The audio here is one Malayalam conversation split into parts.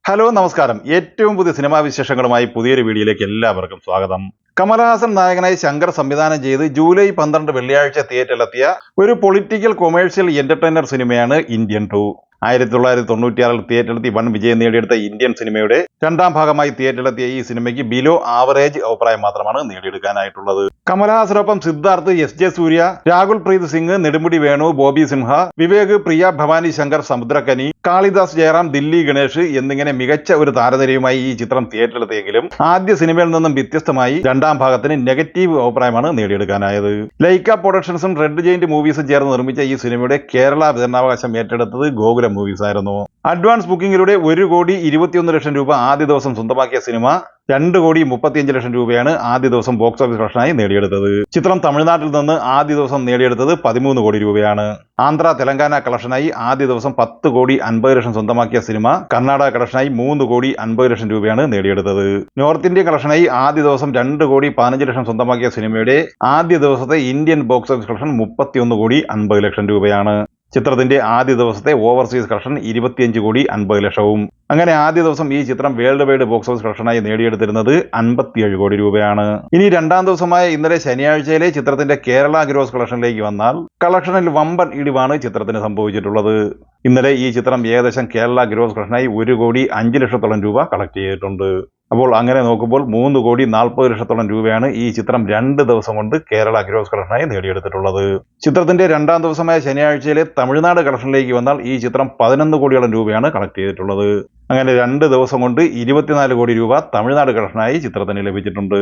ഹലോ നമസ്കാരം. ഏറ്റവും പുതിയ സിനിമാ വിശേഷങ്ങളുമായി പുതിയൊരു വീഡിയോയിലേക്ക് എല്ലാവർക്കും സ്വാഗതം. കമലഹാസൻ നായകനായി ശങ്കർ സംവിധാനം ചെയ്ത് ജൂലൈ 12 വെള്ളിയാഴ്ച തിയേറ്ററിലെത്തിയ ഒരു പൊളിറ്റിക്കൽ കൊമേഴ്ഷ്യൽ എന്റർടൈനർ സിനിമയാണ് ഇന്ത്യൻ 2. 1996 തിയേറ്ററിലെത്തി വൻ വിജയം നേടിയെടുത്ത ഇന്ത്യൻ സിനിമയുടെ രണ്ടാം ഭാഗമായി തിയേറ്ററിലെത്തിയ ഈ സിനിമയ്ക്ക് ബിലോ ആവറേജ് അഭിപ്രായം മാത്രമാണ് നേടിയെടുക്കാനായിട്ടുള്ളത്. കമലഹാസനൊപ്പം സിദ്ധാർത്ഥ്, എസ്.ജെ. സൂര്യ, രാഹുൽ പ്രീത് സിംഗ്, നെടുമുടി വേണു, ബോബി സിംഹ, വിവേക്, പ്രിയ ഭവാനി ശങ്കർ, സമുദ്രകനി, കാളിദാസ് ജയറാം, ദില്ലി ഗണേഷ് എന്നിങ്ങനെ മികച്ച ഒരു താരനിരയുമായി ഈ ചിത്രം തിയേറ്ററിലെത്തിയെങ്കിലും ആദ്യ സിനിമയിൽ നിന്നും വ്യത്യസ്തമായി രണ്ടാം ഭാഗത്തിന് നെഗറ്റീവ് അഭിപ്രായമാണ് നേടിയെടുക്കാനായത്. ലൈക്ക പ്രൊഡക്ഷൻസും റെഡ് ജെയിന്റ് മൂവീസും ചേർന്ന് നിർമ്മിച്ച ഈ സിനിമയുടെ കേരള വിതരണാവകാശം ഏറ്റെടുത്തത് ഗോകുലം മൂവീസ് ആയിരുന്നു. അഡ്വാൻസ് ബുക്കിംഗിലൂടെ 1,21,00,000 രൂപ ആദ്യ ദിവസം സ്വന്തമാക്കിയ സിനിമ 2,35,00,000 രൂപയാണ് ആദ്യ ദിവസം ബോക്സ് ഓഫീസ് കളക്ഷനായി നേടിയെടുത്തത്. ചിത്രം തമിഴ്നാട്ടിൽ നിന്ന് ആദ്യ ദിവസം നേടിയെടുത്തത് 13 കോടി രൂപയാണ്. ആന്ധ്ര തെലങ്കാന കളക്ഷനായി ആദ്യ ദിവസം 10,50,00,000 സ്വന്തമാക്കിയ സിനിമ കർണാടക കളക്ഷനായി 3,50,00,000 രൂപയാണ് നേടിയെടുത്തത്. നോർത്ത് ഇന്ത്യൻ കളക്ഷനായി ആദ്യ ദിവസം 2,15,00,000 സ്വന്തമാക്കിയ സിനിമയുടെ ആദ്യ ദിവസത്തെ ഇന്ത്യൻ ബോക്സ് ഓഫീസ് കളക്ഷൻ 31,50,00,000 രൂപയാണ്. ചിത്രത്തിന്റെ ആദ്യ ദിവസത്തെ ഓവർസീസ് കളക്ഷൻ 25,50,00,000. അങ്ങനെ ആദ്യ ദിവസം ഈ ചിത്രം വേൾഡ് വൈഡ് ബോക്സ് ഓഫീസ് കളക്ഷനായി നേടിയെടുത്തിരുന്നത് 57 കോടി രൂപയാണ്. ഇനി രണ്ടാം ദിവസമായ ഇന്നലെ ശനിയാഴ്ചയിലെ ചിത്രത്തിന്റെ കേരള ഗ്രോസ് കളക്ഷനിലേക്ക് വന്നാൽ കളക്ഷനിൽ വമ്പൻ ഇടിവാണ് ചിത്രത്തിന് സംഭവിച്ചിട്ടുള്ളത്. ഇന്നലെ ഈ ചിത്രം ഏകദേശം കേരള ഗ്രോസ് കളക്ഷനായി 1,05,00,000 രൂപ കളക്ട് ചെയ്തിട്ടുണ്ട്. അപ്പോൾ അങ്ങനെ നോക്കുമ്പോൾ 3,40,00,000 രൂപയാണ് ഈ ചിത്രം 2 ദിവസം കൊണ്ട് കേരള ഗ്രോസ് കളക്ഷനായി നേടിയെടുത്തിട്ടുള്ളത്. ചിത്രത്തിന്റെ രണ്ടാം ദിവസമായ ശനിയാഴ്ചയിലെ തമിഴ്നാട് കളക്ഷനിലേക്ക് വന്നാൽ ഈ ചിത്രം 11 കോടിയോളം രൂപയാണ് കളക്ട് ചെയ്തിട്ടുള്ളത്. അങ്ങനെ 2 ദിവസം കൊണ്ട് 24 കോടി രൂപ തമിഴ്നാട് കളക്ഷനായി ചിത്രത്തിന് ലഭിച്ചിട്ടുണ്ട്.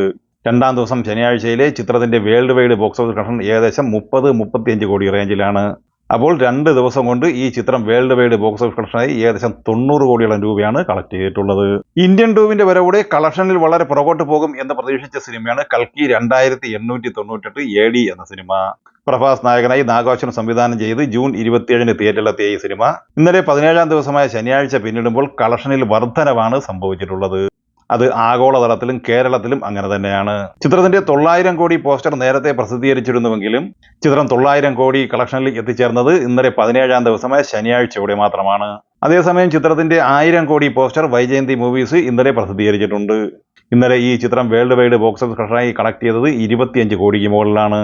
രണ്ടാം ദിവസം ശനിയാഴ്ചയിലെ ചിത്രത്തിന്റെ world wide box office collection ഏകദേശം 30-35 കോടി റേഞ്ചിലാണ്. അപ്പോൾ 2 ദിവസം കൊണ്ട് ഈ ചിത്രം വേൾഡ് വൈഡ് ബോക്സ് ഓഫീസ് കളക്ഷനായി ഏകദേശം 90 കോടിയോളം രൂപയാണ് കളക്ട് ചെയ്തിട്ടുള്ളത്. ഇന്ത്യൻ 2വിന്റെ വരവോടെ കളക്ഷനിൽ വളരെ പുറകോട്ട് പോകും എന്ന് പ്രതീക്ഷിച്ച സിനിമയാണ് കൽക്കി 2898 AD എന്ന സിനിമ. പ്രഭാസ് നായകനായി നാഗാർജുന സംവിധാനം ചെയ്ത് ജൂൺ 27 തിയേറ്ററിലെത്തിയ ഈ സിനിമ ഇന്നലെ 17ാം ദിവസമായ ശനിയാഴ്ച പിന്നിടുമ്പോൾ കളക്ഷനിൽ വർധനവാണ് സംഭവിച്ചിട്ടുള്ളത്. അത് ആഗോളതലത്തിലും കേരളത്തിലും അങ്ങനെ തന്നെയാണ്. ചിത്രത്തിന്റെ 900 കോടി പോസ്റ്റർ നേരത്തെ പ്രസിദ്ധീകരിച്ചിരുന്നുവെങ്കിലും ചിത്രം 900 കോടി കളക്ഷനിൽ എത്തിച്ചേർന്നത് ഇന്നലെ 17ാം ദിവസമായ ശനിയാഴ്ചയോടെ മാത്രമാണ്. അതേസമയം ചിത്രത്തിന്റെ 1000 കോടി പോസ്റ്റർ വൈജയന്തി മൂവീസ് ഇന്നലെ പ്രസിദ്ധീകരിച്ചിട്ടുണ്ട്. ഇന്നലെ ഈ ചിത്രം വേൾഡ് വൈഡ് ബോക്സ് ഓഫീസ് കളക്ഷനായി കളക്ട് ചെയ്തത് 25 കോടിക്ക് മുകളിലാണ്.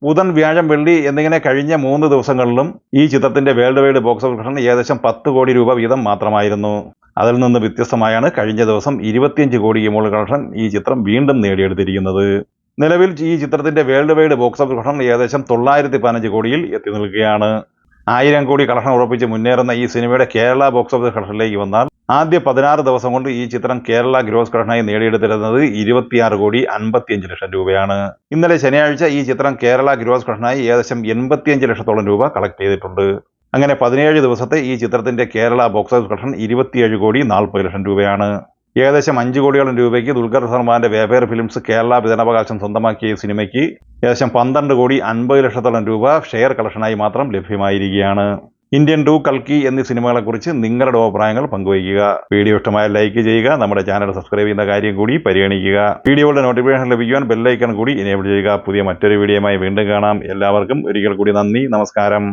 ബുധൻ, വ്യാഴം, വെള്ളി എന്നിങ്ങനെ കഴിഞ്ഞ 3 ദിവസങ്ങളിലും ഈ ചിത്രത്തിന്റെ world wide box office collection ഏകദേശം 10 കോടി രൂപ വീതം മാത്രമായിരുന്നു. അതിൽ നിന്ന് വ്യത്യസ്തമായാണ് കഴിഞ്ഞ ദിവസം 25 കോടിക്ക് മുകളിൽ കളക്ഷൻ ഈ ചിത്രം വീണ്ടും നേടിയെടുത്തിരിക്കുന്നത്. നിലവിൽ ഈ ചിത്രത്തിന്റെ world wide box office collection ഏകദേശം 915 കോടിയിൽ എത്തി നിൽക്കുകയാണ്. 1000 കോടി കളക്ഷൻ ഉറപ്പിച്ച് മുന്നേറുന്ന ഈ സിനിമയുടെ കേരള ബോക്സ് ഓഫീസ് കളക്ഷനിലേക്ക് വന്നാൽ ആദ്യ 16 ദിവസം കൊണ്ട് ഈ ചിത്രം കേരള ഗ്രോസ് കളക്ഷനായി നേടിയെടുത്തിരുന്നത് 26,55,00,000 രൂപയാണ്. ഇന്നലെ ശനിയാഴ്ച ഈ ചിത്രം കേരള ഗ്രോസ് കളക്ഷനായി ഏകദേശം 85,00,000 രൂപ കളക്ട് ചെയ്തിട്ടുണ്ട്. അങ്ങനെ 17 ദിവസത്തെ ഈ ചിത്രത്തിന്റെ കേരള ബോക്സ് ഓഫീസ് കളക്ഷൻ 27,40,00,000 രൂപയാണ്. ഏകദേശം 5 കോടിയോളം രൂപയ്ക്ക് ദുൽഖർ സൽമാന്റെ വേവേർ ഫിലിംസ് കേരള വിതരണാവകാശം സ്വന്തമാക്കിയ സിനിമയ്ക്ക് ഏകദേശം 12,50,00,000 രൂപ ഷെയർ കളക്ഷനായി മാത്രം ലഭ്യമായിരിക്കുകയാണ്. ഇന്ത്യൻ 2, കൽക്കി എന്നീ സിനിമകളെക്കുറിച്ച് നിങ്ങളുടെ അഭിപ്രായങ്ങൾ പങ്കുവയ്ക്കുക. വീഡിയോ ഇഷ്ടമായ ലൈക്ക് ചെയ്യുക. നമ്മുടെ ചാനൽ സബ്സ്ക്രൈബ് ചെയ്യുന്ന കാര്യം കൂടി പരിഗണിക്കുക. വീഡിയോയുടെ നോട്ടിഫിക്കേഷൻ ലഭിക്കുവാൻ ബെല്ലൈക്കൺ കൂടി എനേബിൾ ചെയ്യുക. പുതിയ മറ്റൊരു വീഡിയോയുമായി വീണ്ടും കാണാം. എല്ലാവർക്കും ഒരിക്കൽ കൂടി നന്ദി, നമസ്കാരം.